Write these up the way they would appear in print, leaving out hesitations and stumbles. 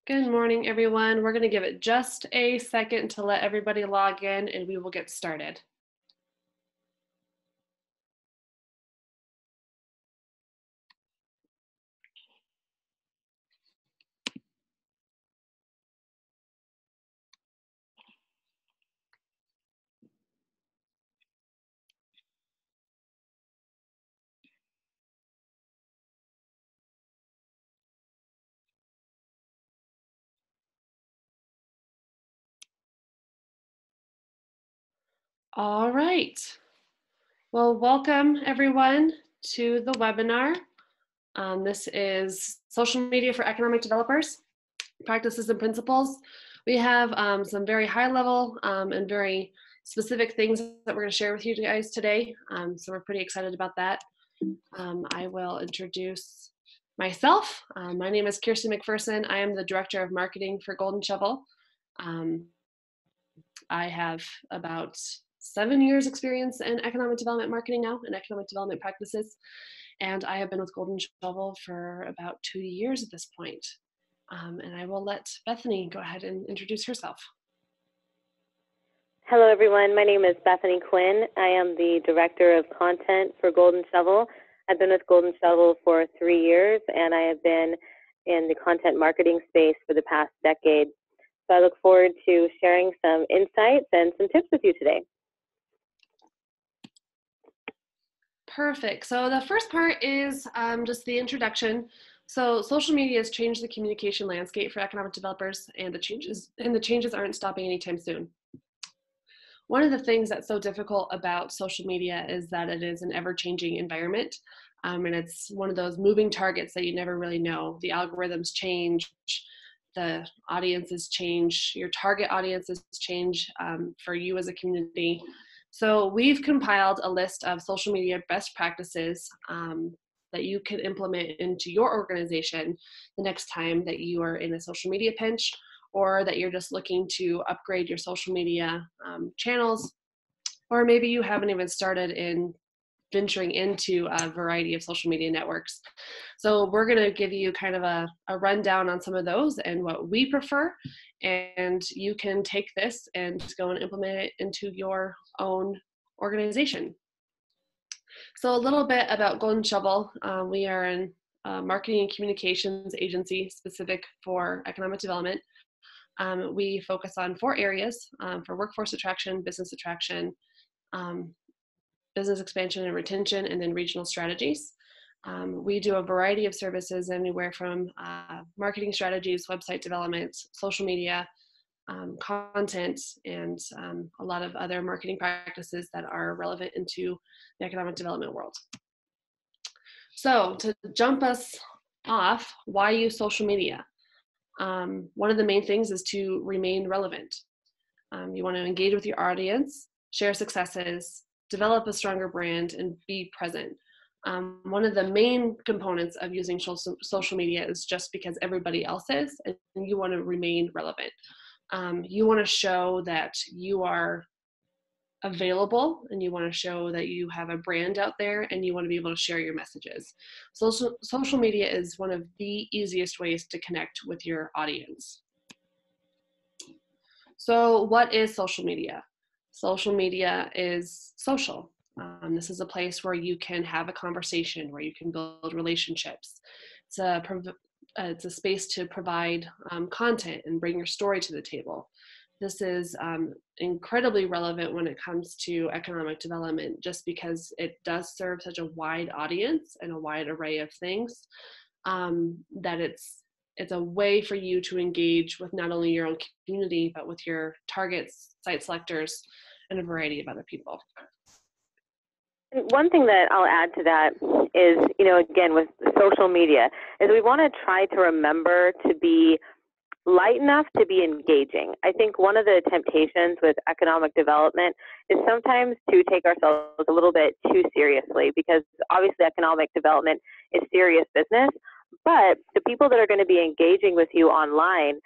Good morning, everyone. We're going to give it just a second to let everybody log in and we will get started. All right. Well, welcome everyone to the webinar. This is Social Media for Economic Developers, Practices and Principles. We have some very high level and very specific things that we're going to share with you guys today. So we're pretty excited about that. I will introduce myself. My name is Kirsten McPherson. I am the Director of Marketing for Golden Shovel. I have about 7 years experience in economic development marketing now and economic development practices. And I have been with Golden Shovel for about 2 years at this point. And I will let Bethany go ahead and introduce herself. Hello, everyone. My name is Bethany Quinn. I am the Director of Content for Golden Shovel. I've been with Golden Shovel for 3 years, and I have been in the content marketing space for the past decade. So I look forward to sharing some insights and some tips with you today. Perfect. So the first part is just the introduction. So social media has changed the communication landscape for economic developers, and the changes aren't stopping anytime soon. One of the things that's so difficult about social media is that it is an ever-changing environment, and it's one of those moving targets that you never really know. The algorithms change, the audiences change, your target audiences change for you as a community. So we've compiled a list of social media best practices that you can implement into your organization the next time that you are in a social media pinch, or that you're just looking to upgrade your social media channels, or maybe you haven't even started in venturing into a variety of social media networks. So we're going to give you kind of a rundown on some of those and what we prefer, and you can take this and go and implement it into your own organization. So a little bit about Golden Shovel. We are an marketing and communications agency specific for economic development. We focus on 4 areas for workforce attraction, business attraction, business expansion and retention, and then regional strategies. We do a variety of services, anywhere from marketing strategies, website development, social media, content, and a lot of other marketing practices that are relevant into the economic development world. So to jump us off, why use social media? One of the main things is to remain relevant. You want to engage with your audience, share successes, develop a stronger brand, and be present. One of the main components of using social media is just because everybody else is, and you want to remain relevant. You want to show that you are available, and you want to show that you have a brand out there, and you want to be able to share your messages. Social media is one of the easiest ways to connect with your audience. So what is social media? Social media is social. This is a place where you can have a conversation, where you can build relationships. It's a space to provide content and bring your story to the table. This is incredibly relevant when it comes to economic development, just because it does serve such a wide audience and a wide array of things, that it's a way for you to engage with not only your own community, but with your targets, site selectors, and a variety of other people. One thing that I'll add to that is, again, with social media, is we want to try to remember to be light enough to be engaging. I think one of the temptations with economic development is sometimes to take ourselves a little bit too seriously, because obviously economic development is serious business, but the people that are going to be engaging with you online,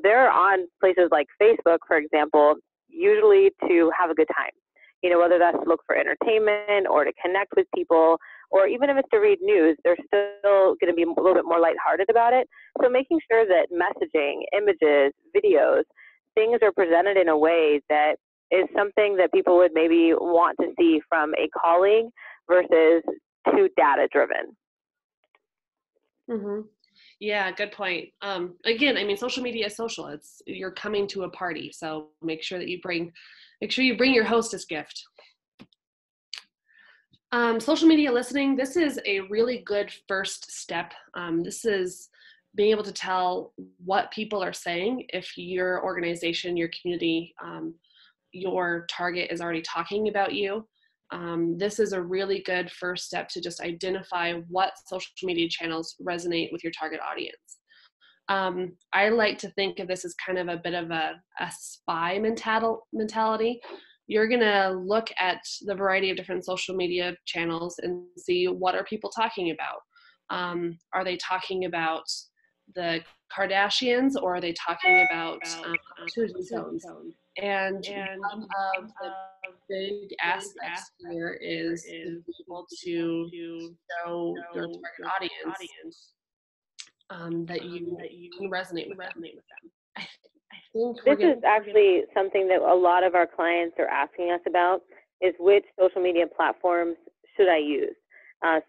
they're on places like Facebook, for example, usually to have a good time. Whether that's to look for entertainment or to connect with people or even if it's to read news, they're still going to be a little bit more lighthearted about it. So making sure that messaging, images, videos, things are presented in a way that is something that people would maybe want to see from a colleague versus too data driven. Mm-hmm. Yeah, good point. Again, I mean, social media is social. You're coming to a party, so make sure you bring your hostess gift. Social media listening, this is a really good first step. This is being able to tell what people are saying if your organization, your community, your target is already talking about you. This is a really good first step to just identify what social media channels resonate with your target audience. I like to think of this as kind of a bit of a spy mentality. You're going to look at the variety of different social media channels and see what are people talking about. Are they talking about the Kardashians, or are they talking about Susan Jones? And one of the big aspects here is being able to show your target audience that you can resonate with them. I think this is actually something that a lot of our clients are asking us about, is which social media platforms should I use?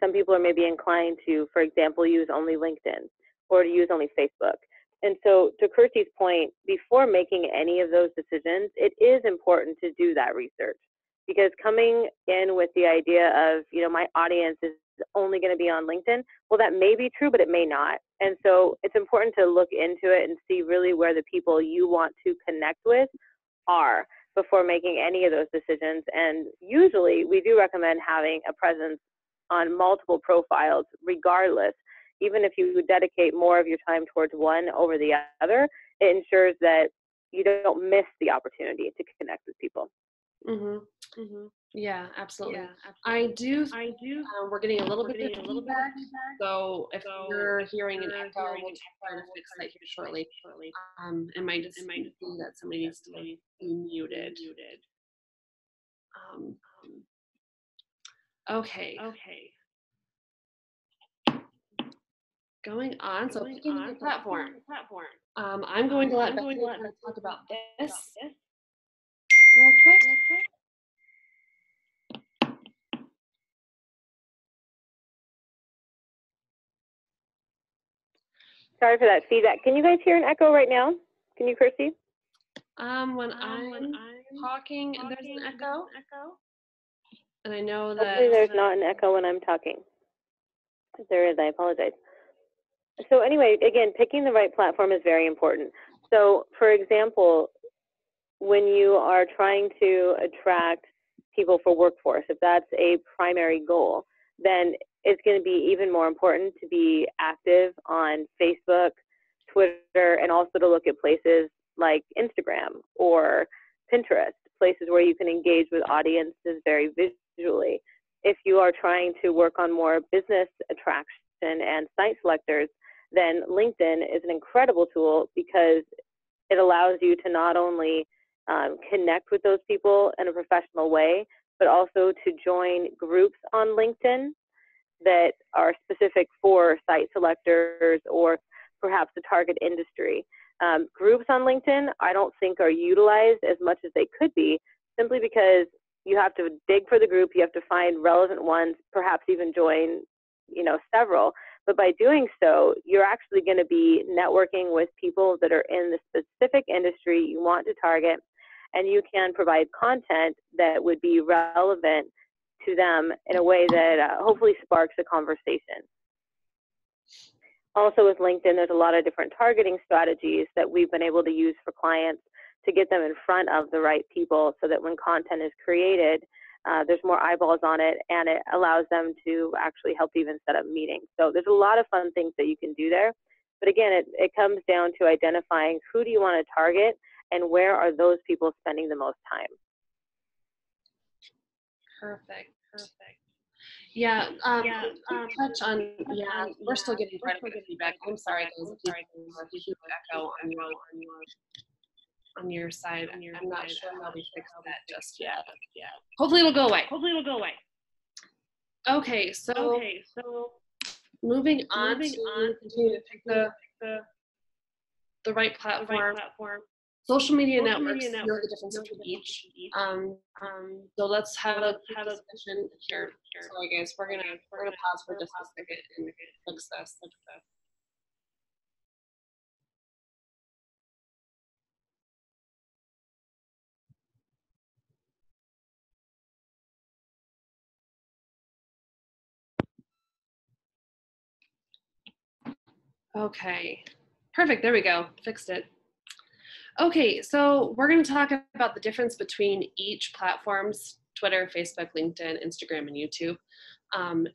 Some people are maybe inclined to, for example, use only LinkedIn or to use only Facebook. And so to Kirsty's point, before making any of those decisions, it is important to do that research, because coming in with the idea of, my audience is only going to be on LinkedIn, well, that may be true, but it may not. And so it's important to look into it and see really where the people you want to connect with are before making any of those decisions. And usually we do recommend having a presence on multiple profiles regardless. Even if you dedicate more of your time towards one over the other, it ensures that you don't miss the opportunity to connect with people. Mm-hmm. Mm-hmm. Yeah, absolutely. I do. We're getting a little bit of feedback. So if you're hearing an echo, we'll try to fix that here shortly. It might just be that somebody needs to be muted. Okay. Going on. So picking your platform. I'm going to let Bethany kind of talk about this real quick. Sorry for that feedback. Can you guys hear an echo right now? Can you, Kirsty? When I'm talking, there's an echo. And I know that hopefully there's not an echo when I'm talking. If there is, I apologize. So anyway, again, picking the right platform is very important. So for example, when you are trying to attract people for workforce, if that's a primary goal, then it's going to be even more important to be active on Facebook, Twitter, and also to look at places like Instagram or Pinterest, places where you can engage with audiences very visually. If you are trying to work on more business attraction and site selectors, then LinkedIn is an incredible tool because it allows you to not only connect with those people in a professional way, but also to join groups on LinkedIn that are specific for site selectors or perhaps a target industry. Groups on LinkedIn, I don't think are utilized as much as they could be, simply because you have to dig for the group, you have to find relevant ones, perhaps even join, several. But by doing so, you're actually going to be networking with people that are in the specific industry you want to target, and you can provide content that would be relevant to them in a way that hopefully sparks a conversation. Also with LinkedIn, there's a lot of different targeting strategies that we've been able to use for clients to get them in front of the right people so that when content is created, there's more eyeballs on it, and it allows them to actually help even set up meetings. So there's a lot of fun things that you can do there. But again, it comes down to identifying who do you want to target and where are those people spending the most time. Perfect. Yeah, touch on, we're still getting quite a bit of feedback. I'm sorry, guys, if you have a huge echo on your side. I'm not sure how we fix that just yet. Hopefully it'll go away. Okay, so moving on to continue to pick the right platform. Social media networks, know the difference between each. So let's have a quick discussion here. Sorry guys, we're gonna pause for just a second and fix this. Okay, perfect, there we go, fixed it. Okay, so we're going to talk about the difference between each platform's Twitter, Facebook, LinkedIn, Instagram, and YouTube.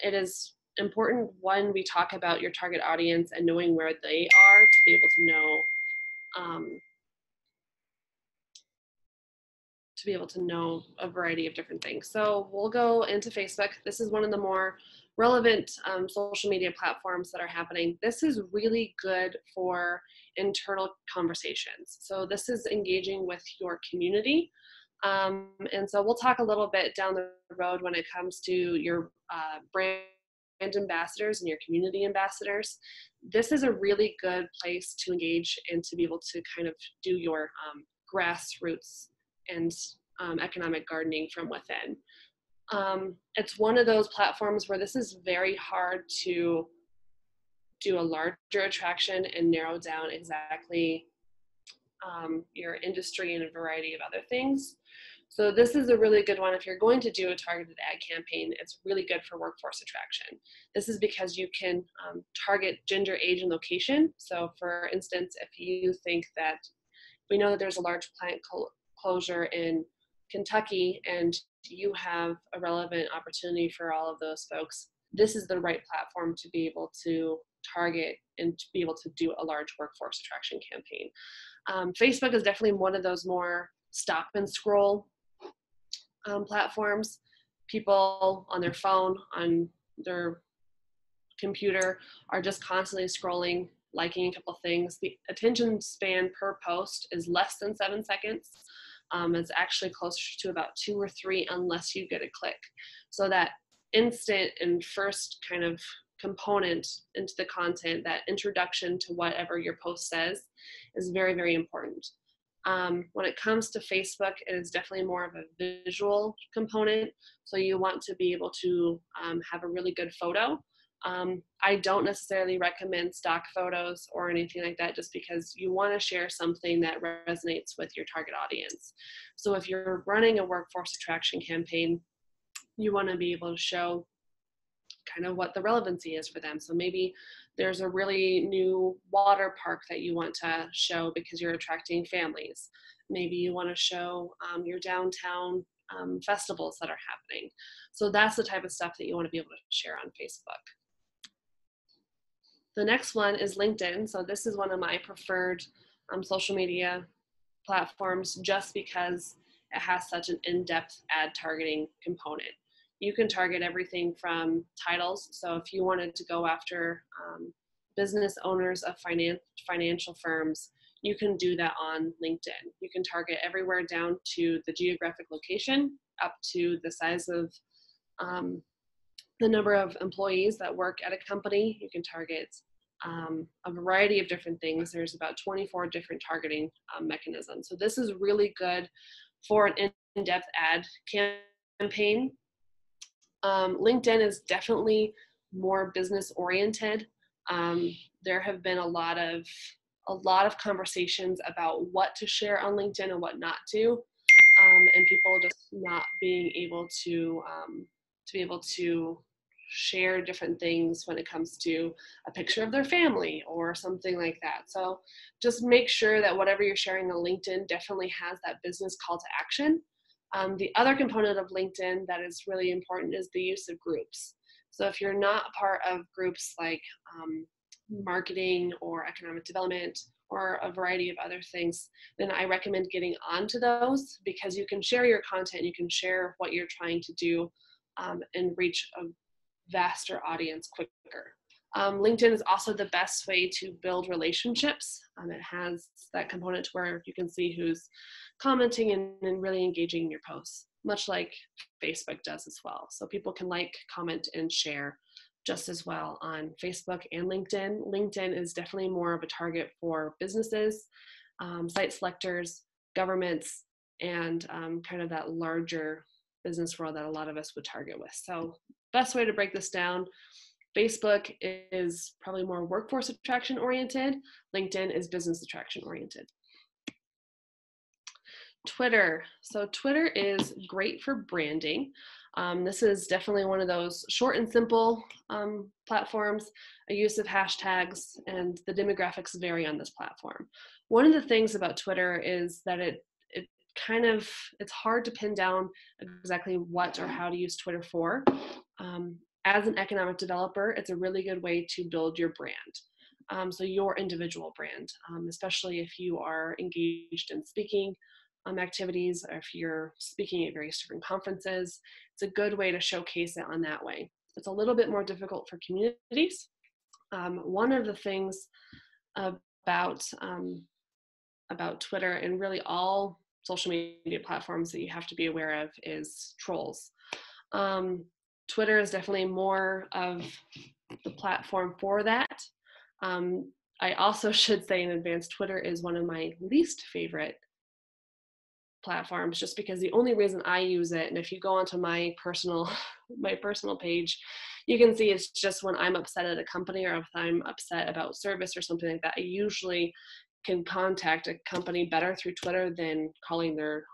It is important when we talk about your target audience and knowing where they are to be able to know a variety of different things. So we'll go into Facebook. This is one of the more relevant social media platforms that are happening. This is really good for internal conversations. So this is engaging with your community. And so we'll talk a little bit down the road when it comes to your brand ambassadors and your community ambassadors. This is a really good place to engage and to be able to kind of do your grassroots and economic gardening from within. It's one of those platforms where this is very hard to do a larger attraction and narrow down exactly your industry and a variety of other things. So this is a really good one. If you're going to do a targeted ad campaign, it's really good for workforce attraction. This is because you can target gender, age, and location. So for instance, if you think that we know that there's a large plant closure in Kentucky and you have a relevant opportunity for all of those folks, this is the right platform to be able to target and to be able to do a large workforce attraction campaign. Facebook is definitely one of those more stop and scroll platforms. People on their phone, on their computer, are just constantly scrolling, liking a couple things. The attention span per post is less than 7 seconds. It's actually closer to about 2 or 3 unless you get a click. So that instant and first kind of component into the content, that introduction to whatever your post says, is very, very important. When it comes to Facebook, it is definitely more of a visual component. So you want to be able to have a really good photo. I don't necessarily recommend stock photos or anything like that, just because you want to share something that resonates with your target audience. So if you're running a workforce attraction campaign, you want to be able to show kind of what the relevancy is for them. So maybe there's a really new water park that you want to show because you're attracting families. Maybe you want to show your downtown festivals that are happening. So that's the type of stuff that you want to be able to share on Facebook. The next one is LinkedIn. So this is one of my preferred social media platforms just because it has such an in-depth ad targeting component. You can target everything from titles. So if you wanted to go after business owners of financial firms, you can do that on LinkedIn. You can target everywhere down to the geographic location, up to the size of the number of employees that work at a company. You can target a variety of different things. There's about 24 different targeting mechanisms. So this is really good for an in-depth ad campaign. LinkedIn is definitely more business oriented. There have been a lot of conversations about what to share on LinkedIn and what not to, and people just not being able to be able to share different things when it comes to a picture of their family or something like that. So just make sure that whatever you're sharing on LinkedIn definitely has that business call to action. The other component of LinkedIn that is really important is the use of groups. So if you're not part of groups like marketing or economic development or a variety of other things, then I recommend getting onto those, because you can share your content, you can share what you're trying to do and reach a vaster audience quicker. LinkedIn is also the best way to build relationships. It has that component where you can see who's commenting and really engaging in your posts. much like Facebook does as well. So people can like, comment, and share just as well on Facebook and LinkedIn. LinkedIn is definitely more of a target for businesses, site selectors, governments, and kind of that larger business world that a lot of us would target with. So best way to break this down, Facebook is probably more workforce attraction oriented. LinkedIn is business attraction oriented. Twitter. So Twitter is great for branding. This is definitely one of those short and simple platforms, a use of hashtags, and the demographics vary on this platform. One of the things about Twitter is that it's hard to pin down exactly what or how to use Twitter for. As an economic developer, it's a really good way to build your brand. So your individual brand, especially if you are engaged in speaking activities, or if you're speaking at various different conferences, it's a good way to showcase it on that way. It's a little bit more difficult for communities. One of the things about Twitter and really all social media platforms that you have to be aware of is trolls. Twitter is definitely more of the platform for that. I also should say in advance, Twitter is one of my least favorite platforms, just because the only reason I use it, and if you go onto my personal page, you can see it's just when I'm upset at a company, or if I'm upset about service or something like that. I usually can contact a company better through Twitter than calling their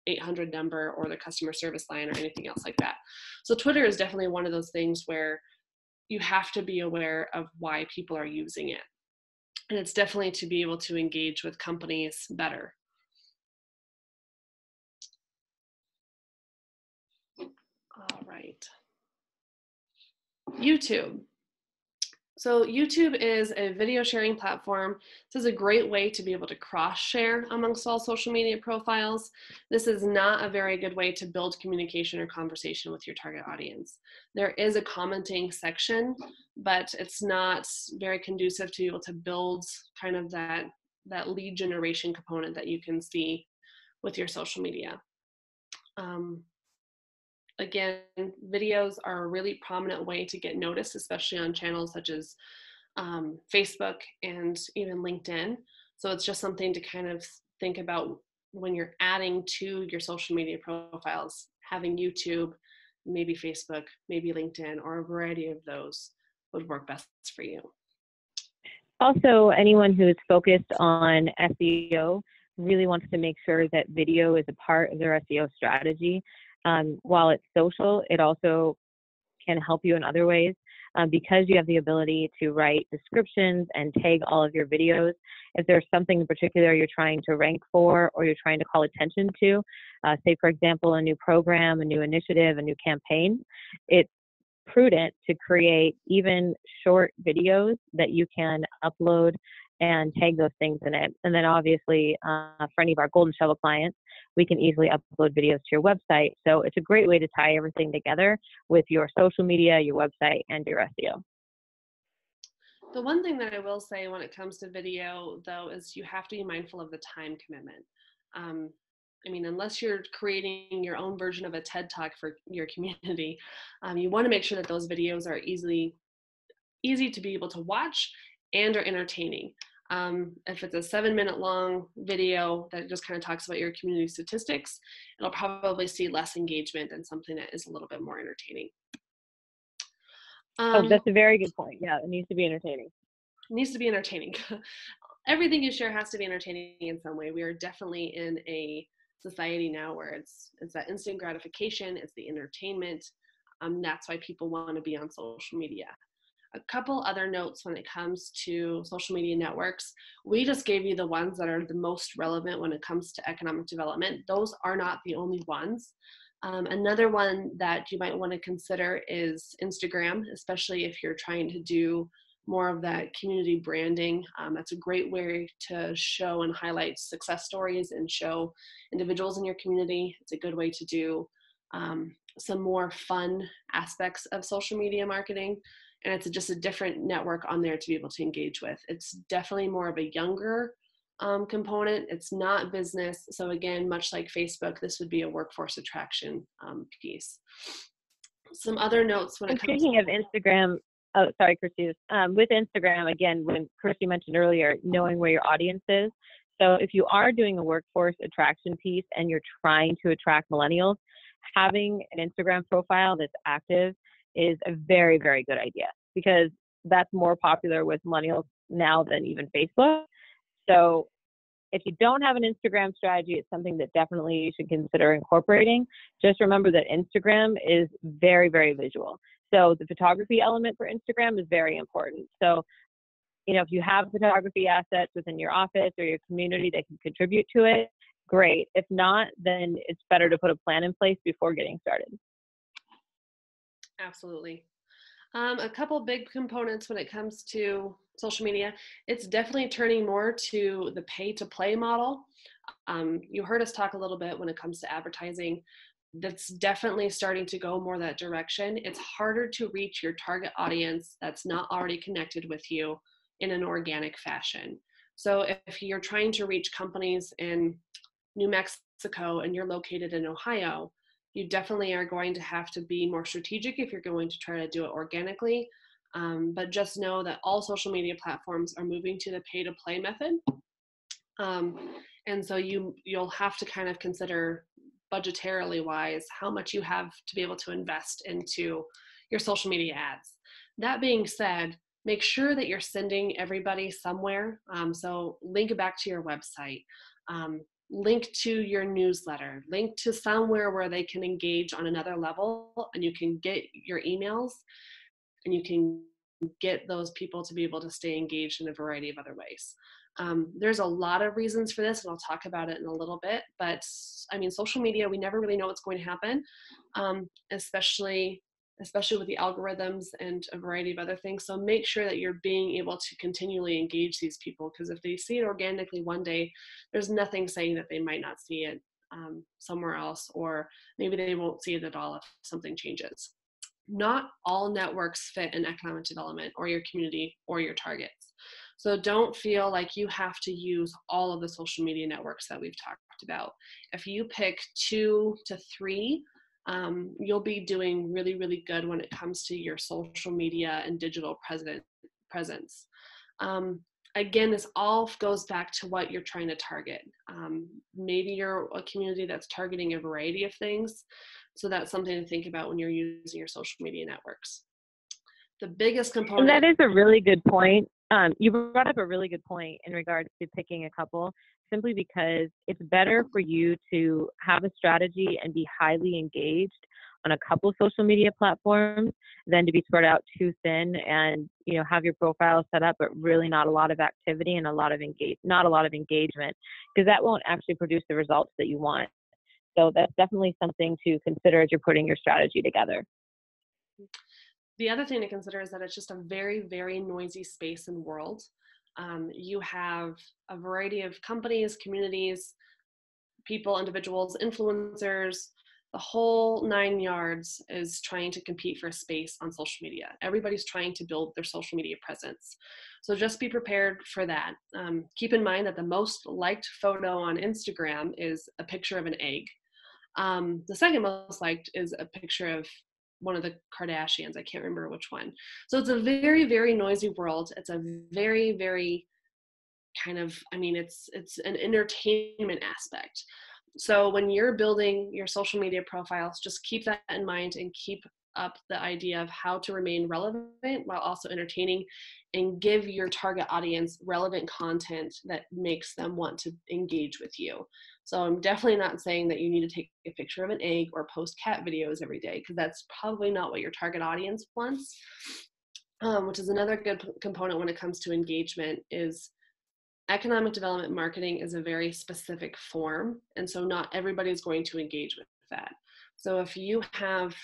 800 number or their customer service line or anything else like that. So Twitter is definitely one of those things where you have to be aware of why people are using it. And it's definitely to be able to engage with companies better. All right. YouTube. So YouTube is a video sharing platform. This is a great way to be able to cross-share amongst all social media profiles. This is not a very good way to build communication or conversation with your target audience. There is a commenting section, but it's not very conducive to be able to build kind of that lead generation component that you can see with your social media. Again, videos are a really prominent way to get noticed, especially on channels such as Facebook and even LinkedIn. So it's just something to kind of think about when you're adding to your social media profiles, having YouTube, maybe Facebook, maybe LinkedIn, or a variety of those would work best for you. Also, anyone who is focused on SEO really wants to make sure that video is a part of their SEO strategy. While it's social, it also can help you in other ways because you have the ability to write descriptions and tag all of your videos. If there's something in particular you're trying to rank for or you're trying to call attention to, say, for example, a new program, a new initiative, a new campaign, it's prudent to create even short videos that you can upload and tag those things in it. And then obviously for any of our Golden Shovel clients, we can easily upload videos to your website. So it's a great way to tie everything together with your social media, your website, and your SEO. The one thing that I will say when it comes to video, though, is you have to be mindful of the time commitment. I mean, unless you're creating your own version of a TED Talk for your community, you want to make sure that those videos are easy to be able to watch and are entertaining. If it's a 7-minute long video that just kind of talks about your community statistics, it'll probably see less engagement than something that is a little bit more entertaining. Oh, that's a very good point. Yeah, it needs to be entertaining. It needs to be entertaining. Everything you share has to be entertaining in some way. We are definitely in a society now where it's that instant gratification, it's the entertainment. That's why people want to be on social media. A couple other notes when it comes to social media networks. We just gave you the ones that are the most relevant when it comes to economic development. Those are not the only ones. Another one that you might want to consider is Instagram, especially if you're trying to do more of that community branding. That's a great way to show and highlight success stories and show individuals in your community. It's a good way to do some more fun aspects of social media marketing. And it's just a different network on there to be able to engage with. It's definitely more of a younger component. It's not business. So again, much like Facebook, this would be a workforce attraction piece. Some other notes when it comes speaking of Instagram, oh, sorry, Christy. With Instagram, again, when Christy mentioned earlier, knowing where your audience is. So if you are doing a workforce attraction piece and you're trying to attract millennials, having an Instagram profile that's active is a very, very good idea, because that's more popular with millennials now than even Facebook. So if you don't have an Instagram strategy, it's something that definitely you should consider incorporating. Just remember that Instagram is very, very visual. So the photography element for Instagram is very important. So, if you have photography assets within your office or your community that can contribute to it, great. If not, then it's better to put a plan in place before getting started. Absolutely. A couple big components when it comes to social media, it's definitely turning more to the pay to play model. You heard us talk a little bit when it comes to advertising. That's definitely starting to go more that direction. It's harder to reach your target audience that's not already connected with you in an organic fashion. So if you're trying to reach companies in New Mexico and you're located in Ohio, you definitely are going to have to be more strategic if you're going to try to do it organically. But just know that all social media platforms are moving to the pay to play method. And so you'll have to kind of consider budgetarily wise how much you have to be able to invest into your social media ads. That being said, make sure that you're sending everybody somewhere. So link it back to your website. Link to your newsletter, link to somewhere where they can engage on another level, and you can get your emails and you can get those people to be able to stay engaged in a variety of other ways. There's a lot of reasons for this, and I'll talk about it in a little bit, but I mean, social media, we never really know what's going to happen, especially with the algorithms and a variety of other things. So make sure that you're being able to continually engage these people, because if they see it organically one day, there's nothing saying that they might not see it somewhere else, or maybe they won't see it at all if something changes. Not all networks fit in economic development or your community or your targets. So don't feel like you have to use all of the social media networks that we've talked about. If you pick 2 to 3, you'll be doing really, really good when it comes to your social media and digital presence. Again, this all goes back to what you're trying to target. Maybe you're a community that's targeting a variety of things. So that's something to think about when you're using your social media networks. The biggest component. And that is a really good point. You brought up a really good point in regards to picking a couple, simply because it's better for you to have a strategy and be highly engaged on a couple social media platforms than to be spread out too thin and, have your profile set up, but really not a lot of activity and not a lot of engagement, because that won't actually produce the results that you want. So that's definitely something to consider as you're putting your strategy together. The other thing to consider is that it's just a very, very noisy space and world. You have a variety of companies, communities, people, individuals, influencers, the whole 9 yards is trying to compete for space on social media. Everybody's trying to build their social media presence. So just be prepared for that. Keep in mind that the most liked photo on Instagram is a picture of an egg. The second most liked is a picture of one of the Kardashians. I can't remember which one. So it's a very, very noisy world. It's a very, very kind of, it's an entertainment aspect. So when you're building your social media profiles, just keep that in mind and keep up the idea of how to remain relevant while also entertaining, and give your target audience relevant content that makes them want to engage with you. So I'm definitely not saying that you need to take a picture of an egg or post cat videos every day, because that's probably not what your target audience wants. Which is another good component when it comes to engagement, is economic development marketing is a very specific form, and so not everybody's going to engage with that. So if you have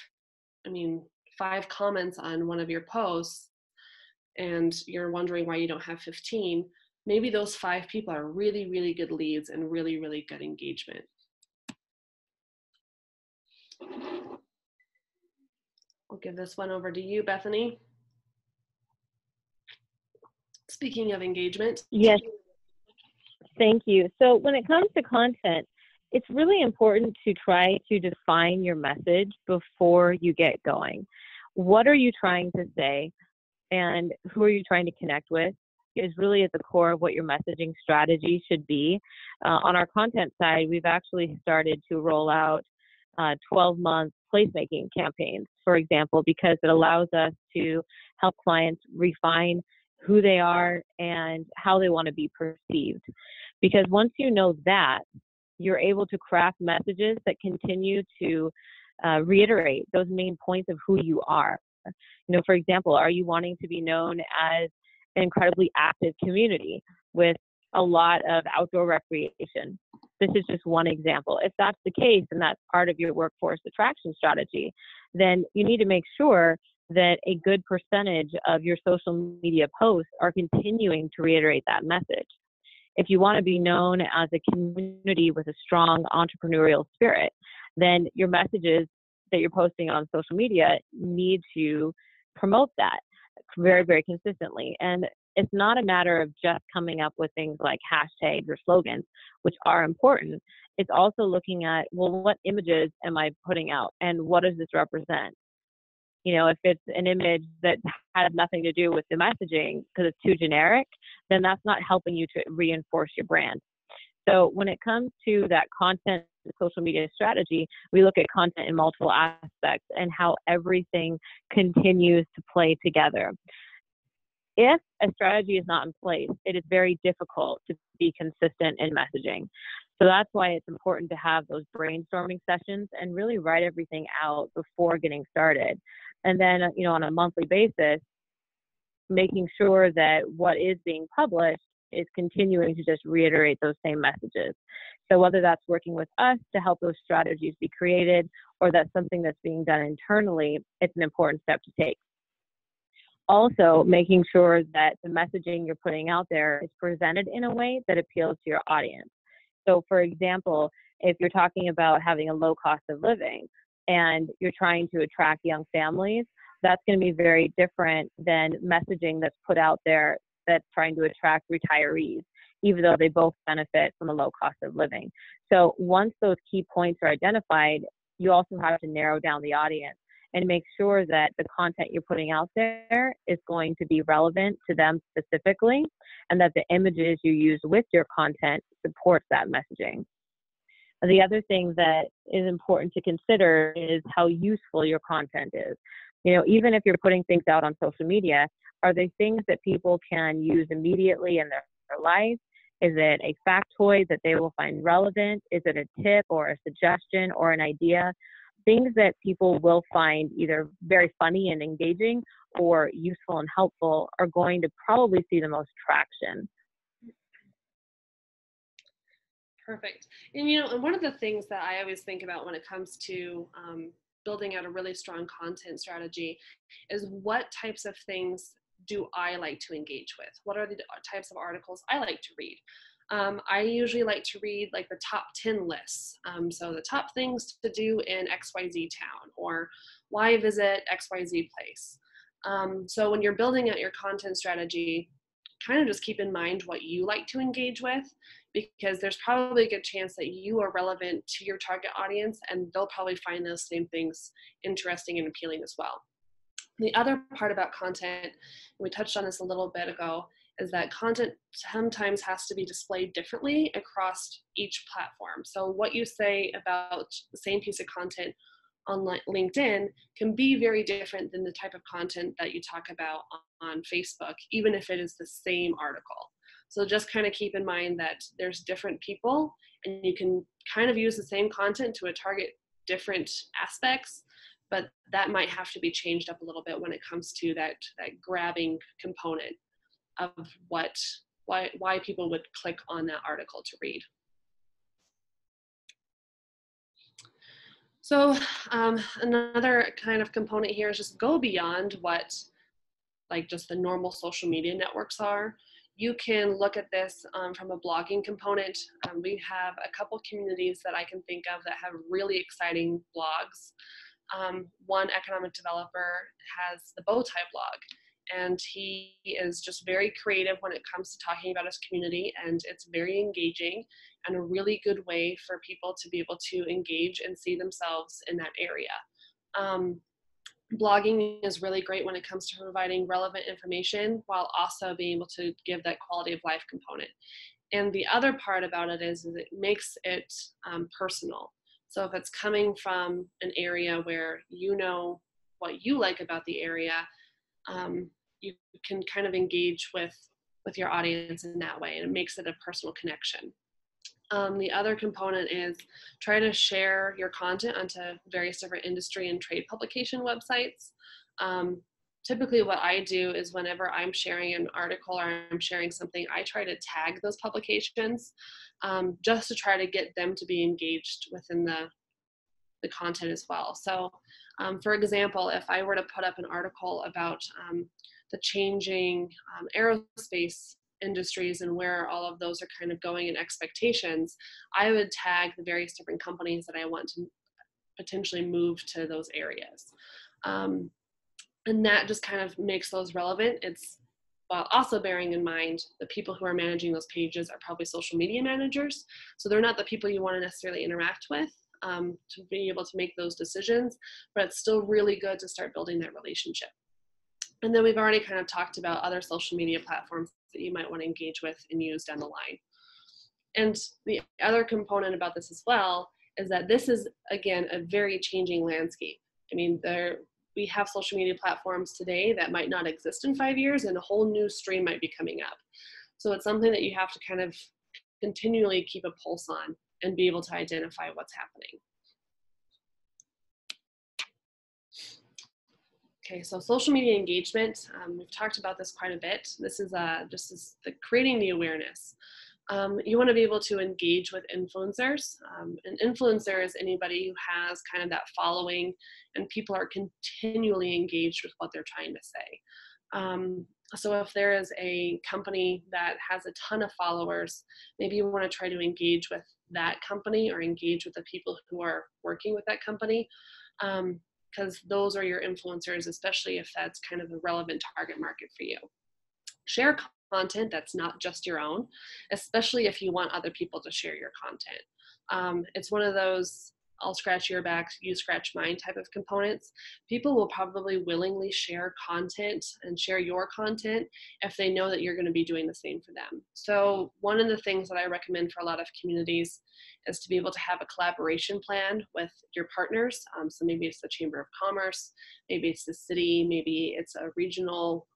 5 comments on one of your posts and you're wondering why you don't have 15, maybe those 5 people are really, really good leads and really, really good engagement. I'll give this one over to you, Bethany. Speaking of engagement. Yes. Thank you. So when it comes to content, it's really important to try to define your message before you get going. What are you trying to say, and who are you trying to connect with is really at the core of what your messaging strategy should be. On our content side, we've actually started to roll out 12-month placemaking campaigns, for example, because it allows us to help clients refine who they are and how they want to be perceived. Because once you know that, you're able to craft messages that continue to reiterate those main points of who you are. You know, for example, are you wanting to be known as an incredibly active community with a lot of outdoor recreation? This is just one example. If that's the case and that's part of your workforce attraction strategy, then you need to make sure that a good percentage of your social media posts are continuing to reiterate that message. If you want to be known as a community with a strong entrepreneurial spirit, then your messages that you're posting on social media need to promote that very, very consistently. And it's not a matter of just coming up with things like hashtags or slogans, which are important. It's also looking at, well, what images am I putting out and what does this represent? You know, if it's an image that has nothing to do with the messaging because it's too generic, then that's not helping you to reinforce your brand. So when it comes to that content social media strategy, we look at content in multiple aspects and how everything continues to play together. If a strategy is not in place, it is very difficult to be consistent in messaging. So that's why it's important to have those brainstorming sessions and really write everything out before getting started. And then, you know, on a monthly basis, making sure that what is being published is continuing to just reiterate those same messages. So whether that's working with us to help those strategies be created or that's something that's being done internally, it's an important step to take. Also, making sure that the messaging you're putting out there is presented in a way that appeals to your audience. So for example, if you're talking about having a low cost of living and you're trying to attract young families, that's going to be very different than messaging that's put out there that's trying to attract retirees, even though they both benefit from a low cost of living. So once those key points are identified, you also have to narrow down the audience and make sure that the content you're putting out there is going to be relevant to them specifically, and that the images you use with your content supports that messaging. The other thing that is important to consider is how useful your content is. You know, even if you're putting things out on social media, are they things that people can use immediately in their life? Is it a factoid that they will find relevant? Is it a tip or a suggestion or an idea? Things that people will find either very funny and engaging or useful and helpful are going to probably see the most traction. Perfect. And you know, and one of the things that I always think about when it comes to building out a really strong content strategy is what types of things do I like to engage with? What are the types of articles I like to read? I usually like to read like the top 10 lists. So the top things to do in XYZ town, or why visit XYZ place. So when you're building out your content strategy, kind of just keep in mind what you like to engage with, because there's probably a good chance that you are relevant to your target audience and they'll probably find those same things interesting and appealing as well. The other part about content, we touched on this a little bit ago, is that content sometimes has to be displayed differently across each platform. So what you say about the same piece of content on LinkedIn can be very different than the type of content that you talk about on Facebook, even if it is the same article. So just kind of keep in mind that there's different people and you can kind of use the same content to target different aspects, but that might have to be changed up a little bit when it comes to that grabbing component of why people would click on that article to read. So another kind of component here is just go beyond what like just the normal social media networks are. You can look at this from a blogging component. We have a couple communities that I can think of that have really exciting blogs. One economic developer has the Bowtie blog, and he is just very creative when it comes to talking about his community, and it's very engaging and a really good way for people to be able to engage and see themselves in that area. Blogging is really great when it comes to providing relevant information while also being able to give that quality of life component. And the other part about it is it makes it personal. So if it's coming from an area where you know what you like about the area, you can kind of engage with your audience in that way, and it makes it a personal connection. The other component is try to share your content onto various different industry and trade publication websites. Typically what I do is whenever I'm sharing an article or I'm sharing something, I try to tag those publications just to try to get them to be engaged within the content as well. So for example, if I were to put up an article about the changing aerospace industries and where all of those are kind of going and expectations, I would tag the various different companies that I want to potentially move to those areas. And that just kind of makes those relevant. It's while also bearing in mind the people who are managing those pages are probably social media managers. So they're not the people you want to necessarily interact with to be able to make those decisions, but it's still really good to start building that relationship. And then we've already kind of talked about other social media platforms that you might want to engage with and use down the line. And the other component about this as well is that this is, again, a very changing landscape. I mean, we have social media platforms today that might not exist in 5 years, and a whole new stream might be coming up. So it's something that you have to kind of continually keep a pulse on and be able to identify what's happening. Okay, so social media engagement, we've talked about this quite a bit. This is just the creating the awareness. You want to be able to engage with influencers. An influencer is anybody who has kind of that following and people are continually engaged with what they're trying to say. So if there is a company that has a ton of followers, maybe you want to try to engage with that company or engage with the people who are working with that company, because those are your influencers, especially if that's kind of a relevant target market for you. Share content that's not just your own, especially if you want other people to share your content. It's one of those I'll scratch your back, you scratch mine type of components. People will probably willingly share content and share your content if they know that you're going to be doing the same for them. So one of the things that I recommend for a lot of communities is to be able to have a collaboration plan with your partners. So maybe it's the Chamber of Commerce, maybe it's the city, maybe it's a regional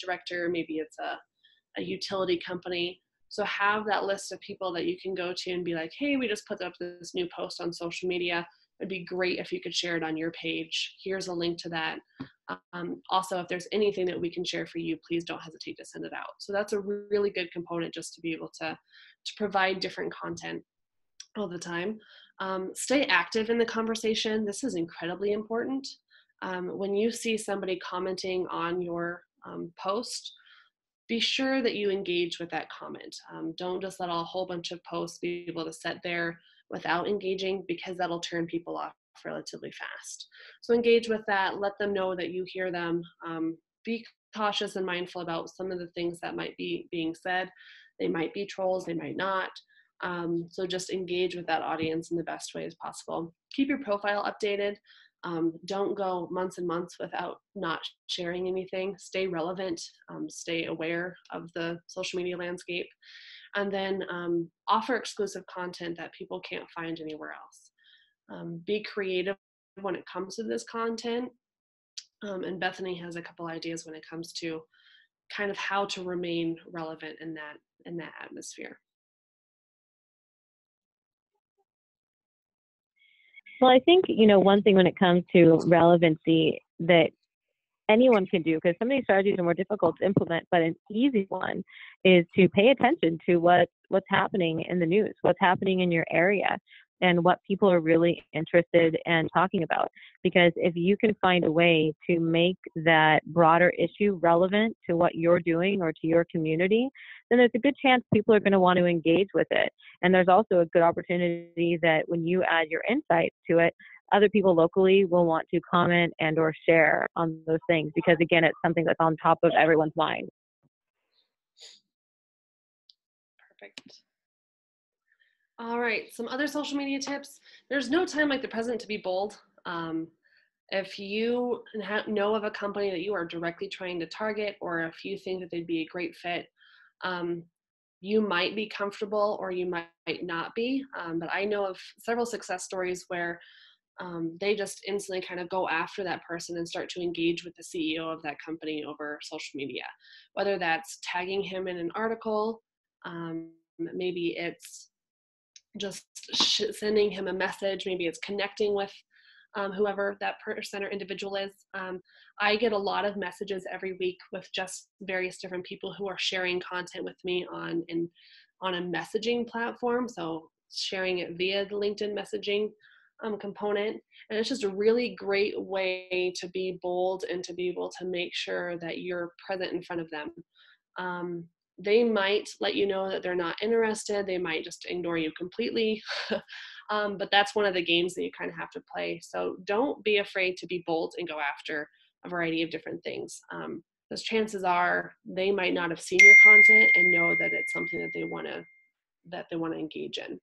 director, maybe it's a utility company. So have that list of people that you can go to and be like, hey, we just put up this new post on social media. It'd be great if you could share it on your page. Here's a link to that. Also, if there's anything that we can share for you, please don't hesitate to send it out. So that's a really good component just to be able to provide different content all the time. Stay active in the conversation. This is incredibly important. When you see somebody commenting on your post, be sure that you engage with that comment. Don't just let a whole bunch of posts be able to sit there without engaging, because that'll turn people off relatively fast. So engage with that, let them know that you hear them. Be cautious and mindful about some of the things that might be being said. They might be trolls, they might not. So just engage with that audience in the best way as possible. Keep your profile updated. Don't go months and months without not sharing anything. Stay relevant, stay aware of the social media landscape, and then offer exclusive content that people can't find anywhere else. Be creative when it comes to this content, and Bethany has a couple ideas when it comes to kind of how to remain relevant in that atmosphere. Well, I think, one thing when it comes to relevancy that anyone can do, because some of these strategies are more difficult to implement, but an easy one is to pay attention to what's happening in the news, what's happening in your area, and what people are really interested in talking about. Because if you can find a way to make that broader issue relevant to what you're doing or to your community, then there's a good chance people are going to want to engage with it. And there's also a good opportunity that when you add your insights to it, other people locally will want to comment and or share on those things because, again, it's something that's on top of everyone's mind. Perfect. All right, some other social media tips. There's no time like the present to be bold. If you know of a company that you are directly trying to target, or if you think that they'd be a great fit, you might be comfortable or you might not be. But I know of several success stories where they just instantly kind of go after that person and start to engage with the CEO of that company over social media, whether that's tagging him in an article, maybe it's just sending him a message, maybe it's connecting with whoever that person or individual is. I get a lot of messages every week with just various different people who are sharing content with me on a messaging platform. So sharing it via the LinkedIn messaging component. And it's just a really great way to be bold and to be able to make sure that you're present in front of them. They might let you know that they're not interested. They might just ignore you completely. But that's one of the games that you kind of have to play. So don't be afraid to be bold and go after a variety of different things. Because chances are they might not have seen your content and know that it's something that they want to engage in.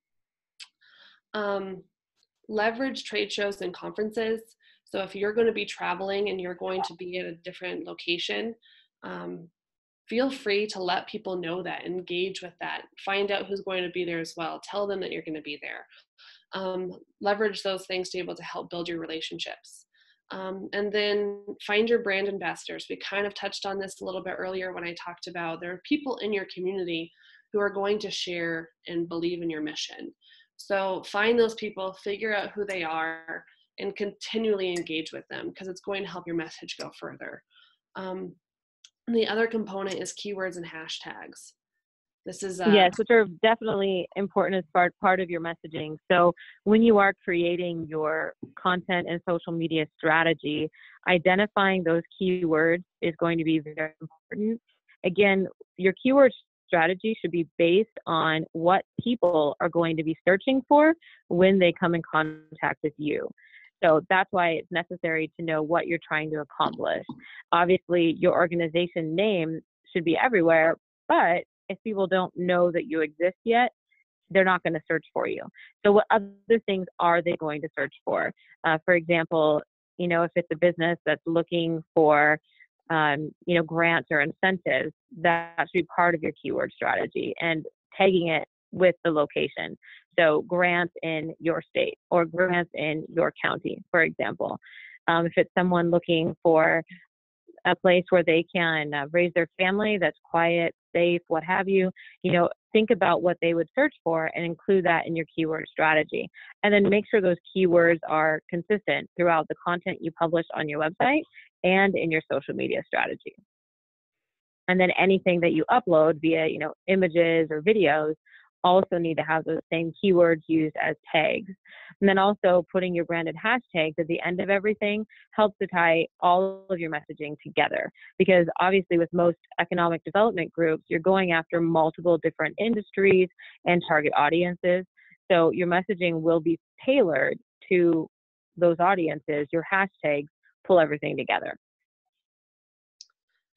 Leverage trade shows and conferences. So if you're going to be traveling and you're going to be at a different location, feel free to let people know that, engage with that, find out who's going to be there as well, tell them that you're going to be there. Leverage those things to be able to help build your relationships. And then find your brand ambassadors. We kind of touched on this a little bit earlier when I talked about there are people in your community who are going to share and believe in your mission. So find those people, figure out who they are, and continually engage with them because it's going to help your message go further. The other component is keywords and hashtags. This is yes, which are definitely important as part of your messaging. So when you are creating your content and social media strategy, identifying those keywords is going to be very important. Again, your keyword strategy should be based on what people are going to be searching for when they come in contact with you. So that's why it's necessary to know what you're trying to accomplish. Obviously, your organization name should be everywhere, but if people don't know that you exist yet, they're not going to search for you. So what other things are they going to search for? For example, if it's a business that's looking for, grants or incentives, that should be part of your keyword strategy and tagging it with the location. So grants in your state or grants in your county, for example. If it's someone looking for a place where they can raise their family that's quiet, safe, what have you, think about what they would search for and include that in your keyword strategy. And then make sure those keywords are consistent throughout the content you publish on your website and in your social media strategy. And then anything that you upload via, images or videos also need to have those same keywords used as tags. And then also putting your branded hashtags at the end of everything helps to tie all of your messaging together. Because obviously with most economic development groups, you're going after multiple different industries and target audiences. So your messaging will be tailored to those audiences. Your hashtags pull everything together.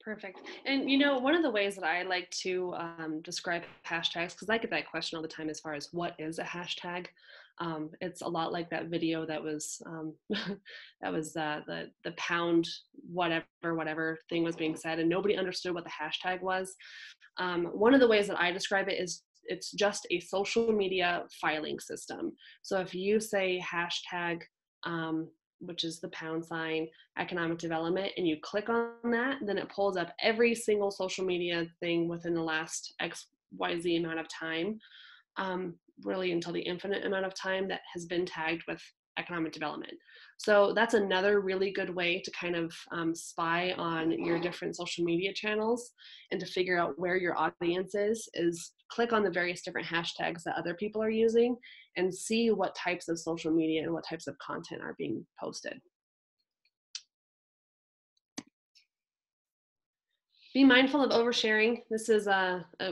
Perfect. And one of the ways that I like to describe hashtags, because I get that question all the time as far as what is a hashtag. It's a lot like that video that was the pound whatever thing was being said, and nobody understood what the hashtag was. One of the ways that I describe it is it's just a social media filing system. So if you say hashtag, which is the # economic development, and you click on that, then it pulls up every single social media thing within the last XYZ amount of time, really until the infinite amount of time that has been tagged with economic development. So that's another really good way to kind of spy on your different social media channels and to figure out where your audience is click on the various different hashtags that other people are using and see what types of social media and what types of content are being posted. Be mindful of oversharing. This is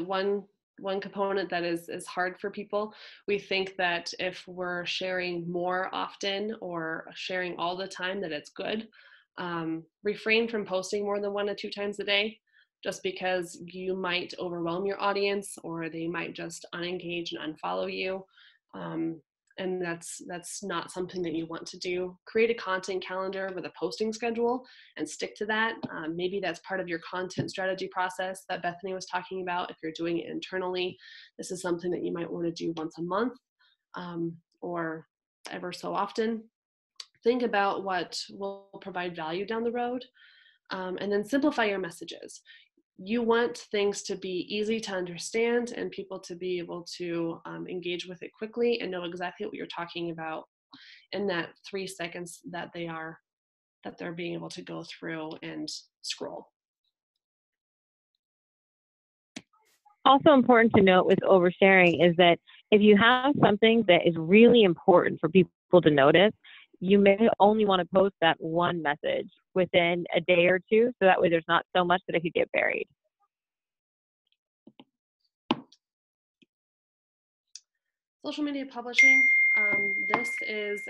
one one component that is hard for people. We think that if we're sharing more often or sharing all the time, that it's good. Refrain from posting more than 1 to 2 times a day, just because you might overwhelm your audience or they might just unengage and unfollow you. And that's not something that you want to do. Create a content calendar with a posting schedule and stick to that. Maybe that's part of your content strategy process that Bethany was talking about. If you're doing it internally, this is something that you might want to do once a month, or ever so often. Think about what will provide value down the road, and then simplify your messages. You want things to be easy to understand and people to be able to engage with it quickly and know exactly what you're talking about in that 3 seconds that they're being able to go through and scroll. Also important to note with oversharing is that if you have something that is really important for people to notice, you may only want to post that one message within a day or two, so that way there's not so much that it could get buried. Social media publishing. This is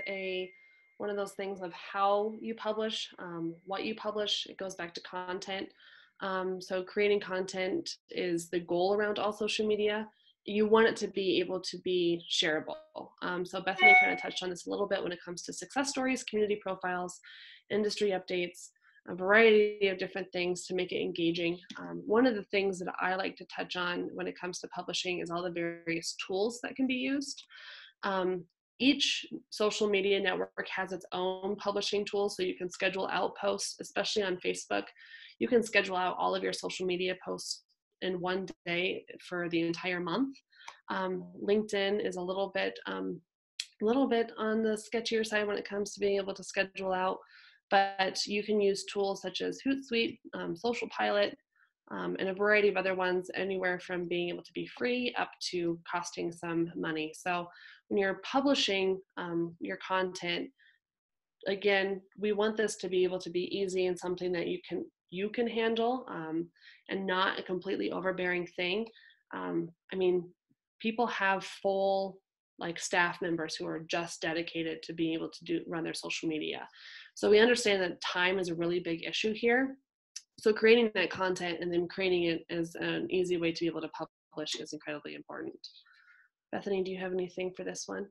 one of those things of how you publish, what you publish. It goes back to content. So creating content is the goal around all social media. You want it to be able to be shareable. So Bethany kind of touched on this a little bit when it comes to success stories, community profiles, industry updates, a variety of different things to make it engaging. One of the things that I like to touch on when it comes to publishing is all the various tools that can be used. Each social media network has its own publishing tool, so you can schedule out posts, especially on Facebook. You can schedule out all of your social media posts in one day for the entire month. LinkedIn is a little bit on the sketchier side when it comes to being able to schedule out, but you can use tools such as Hootsuite, Social Pilot, and a variety of other ones, anywhere from being able to be free up to costing some money. So when you're publishing your content, again, we want this to be able to be easy and something that you can handle, and not a completely overbearing thing. I mean, people have full staff members who are just dedicated to being able to run their social media. So we understand that time is a really big issue here. So creating that content and then creating it as an easy way to be able to publish is incredibly important. Bethany, do you have anything for this one?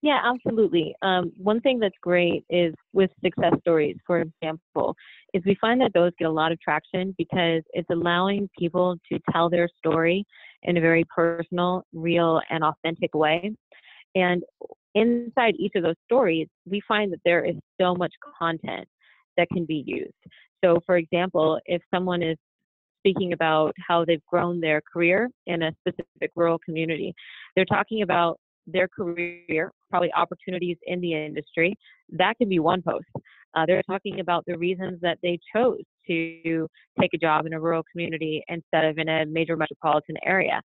Yeah, absolutely. One thing that's great is with success stories, for example, is we find that those get a lot of traction because it's allowing people to tell their story in a very personal, real, and authentic way. And inside each of those stories, we find that there is so much content that can be used. So, for example, if someone is speaking about how they've grown their career in a specific rural community, they're talking about their career, probably opportunities in the industry. That could be one post. They're talking about the reasons that they chose to take a job in a rural community instead of in a major metropolitan area.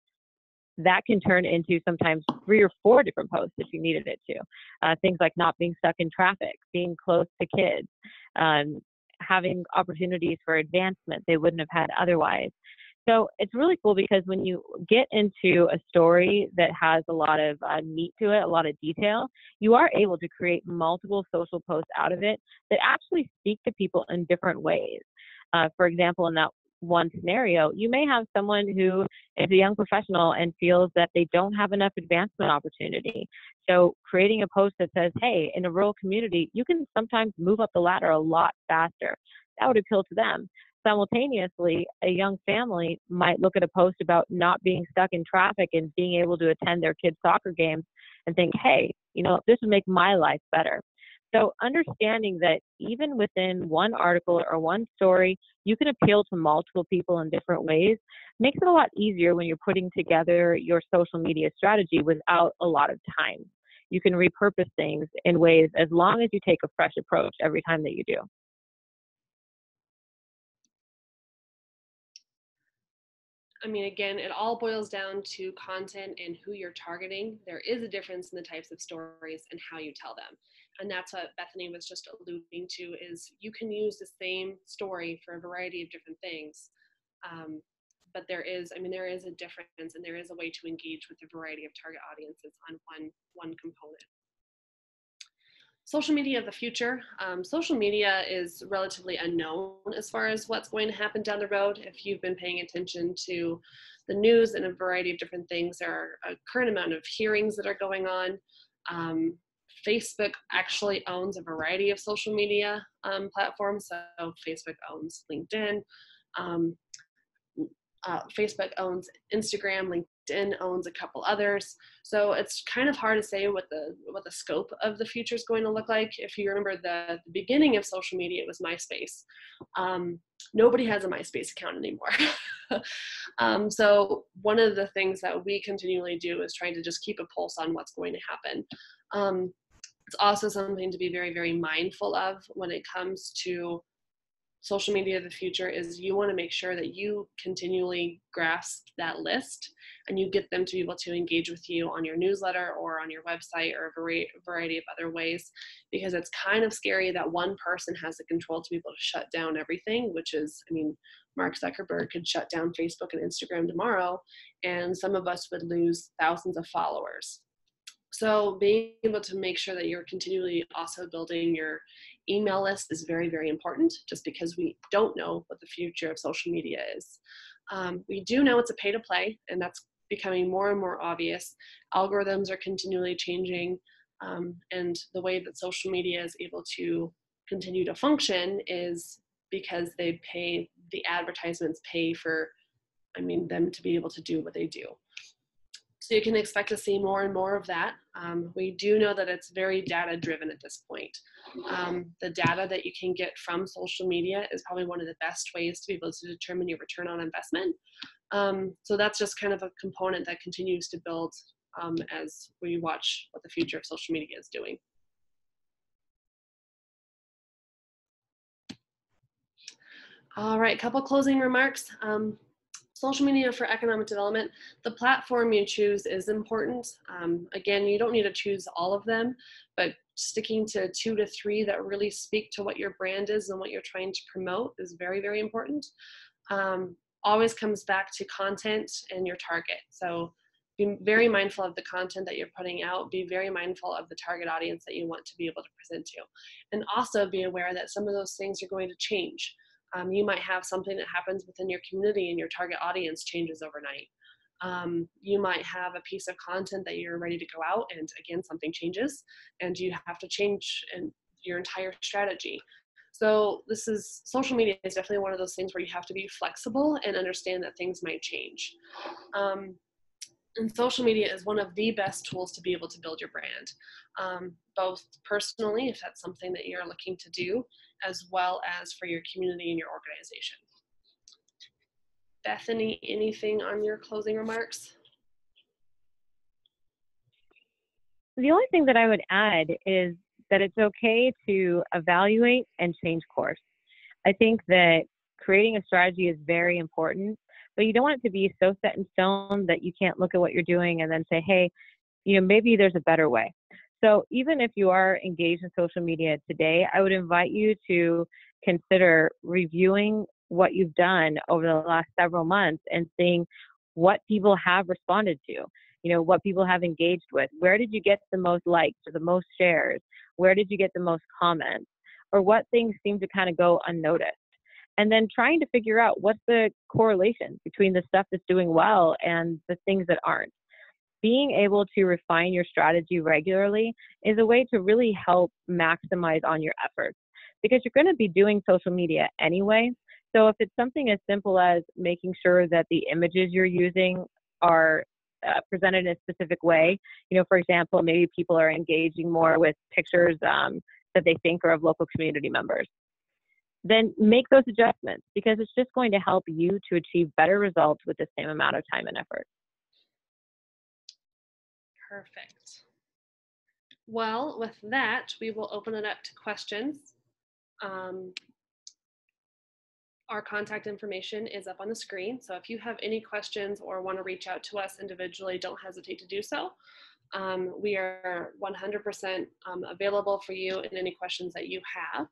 That can turn into sometimes 3 or 4 different posts if you needed it to. Things like not being stuck in traffic, being close to kids, having opportunities for advancement they wouldn't have had otherwise. So it's really cool because when you get into a story that has a lot of meat to it, a lot of detail, you are able to create multiple social posts out of it that actually speak to people in different ways. For example, in that one scenario, you may have someone who is a young professional and feels that they don't have enough advancement opportunity. So creating a post that says, hey, in a rural community, you can sometimes move up the ladder a lot faster. That would appeal to them. Simultaneously, a young family might look at a post about not being stuck in traffic and being able to attend their kids' soccer games and think, hey, this would make my life better. So understanding that even within one article or one story, you can appeal to multiple people in different ways makes it a lot easier when you're putting together your social media strategy without a lot of time. You can repurpose things in ways as long as you take a fresh approach every time that you do. I mean, again, it all boils down to content and who you're targeting. There is a difference in the types of stories and how you tell them. And that's what Bethany was just alluding to, is you can use the same story for a variety of different things. but there is, I mean, there is a difference, and there is a way to engage with a variety of target audiences on one component. Social media of the future. Social media is relatively unknown as far as what's going to happen down the road. If you've been paying attention to the news and a variety of different things, there are a current amount of hearings that are going on. Facebook actually owns a variety of social media platforms. So Facebook owns LinkedIn, Facebook owns Instagram, LinkedIn owns a couple others. So it's kind of hard to say what the scope of the future is going to look like. If you remember the beginning of social media, it was MySpace. Nobody has a MySpace account anymore. So one of the things that we continually do is trying to just keep a pulse on what's going to happen. It's also something to be very, very mindful of when it comes to social media of the future. Is you want to make sure that you continually grasp that list and you get them to be able to engage with you on your newsletter or on your website or a variety of other ways, because it's kind of scary that one person has the control to be able to shut down everything, which is, I mean, Mark Zuckerberg could shut down Facebook and Instagram tomorrow, and some of us would lose thousands of followers. So being able to make sure that you're continually also building your email list is very, very important, just because we don't know what the future of social media is. We do know it's a pay to play, and that's becoming more and more obvious. Algorithms are continually changing, and the way that social media is able to continue to function is because the advertisements pay for, I mean, them to be able to do what they do. So you can expect to see more and more of that. We do know that it's very data driven at this point. The data that you can get from social media is probably one of the best ways to be able to determine your return on investment. So that's just kind of a component that continues to build as we watch what the future of social media is doing. All right, a couple closing remarks. Social media for economic development, the platform you choose is important. Again, you don't need to choose all of them, but sticking to 2 to 3 that really speak to what your brand is and what you're trying to promote is very, very important. Always comes back to content and your target. So be very mindful of the content that you're putting out. Be very mindful of the target audience that you want to be able to present to. And also be aware that some of those things are going to change. You might have something that happens within your community and your target audience changes overnight. You might have a piece of content that you're ready to go out, and again, something changes and you have to change your entire strategy. So social media is definitely one of those things where you have to be flexible and understand that things might change. And social media is one of the best tools to be able to build your brand, both personally, if that's something that you're looking to do, as well as for your community and your organization. Bethany, anything on your closing remarks? The only thing that I would add is that it's okay to evaluate and change course. I think that creating a strategy is very important, but you don't want it to be so set in stone that you can't look at what you're doing and then say, hey, maybe there's a better way. So even if you are engaged in social media today, I would invite you to consider reviewing what you've done over the last several months and seeing what people have responded to, what people have engaged with. Where did you get the most likes or the most shares? Where did you get the most comments? Or what things seem to kind of go unnoticed? And then trying to figure out what's the correlation between the stuff that's doing well and the things that aren't. Being able to refine your strategy regularly is a way to really help maximize on your efforts, because you're going to be doing social media anyway. So if it's something as simple as making sure that the images you're using are presented in a specific way, for example, maybe people are engaging more with pictures that they think are of local community members, then make those adjustments, because it's just going to help you to achieve better results with the same amount of time and effort. Perfect. Well, with that, we will open it up to questions. Our contact information is up on the screen, so if you have any questions or want to reach out to us individually, don't hesitate to do so. We are 100% available for you in any questions that you have.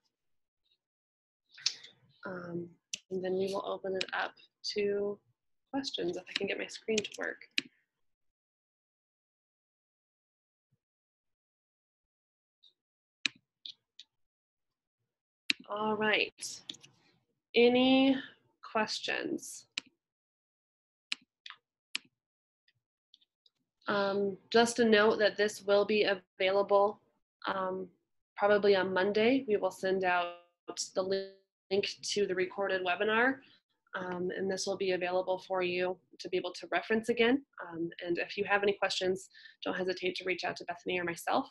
And then we will open it up to questions if I can get my screen to work. All right. Any questions? Just a note that this will be available probably on Monday. We will send out the link to the recorded webinar, and this will be available for you to be able to reference again. And if you have any questions, don't hesitate to reach out to Bethany or myself.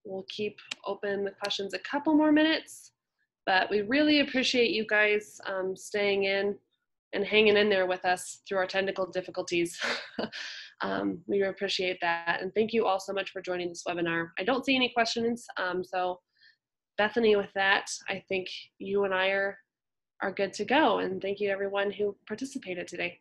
We'll keep open the questions a couple more minutes, but we really appreciate you guys staying in and hanging in there with us through our technical difficulties. We appreciate that. And thank you all so much for joining this webinar. I don't see any questions. So Bethany, with that, I think you and I are good to go. And thank you everyone who participated today.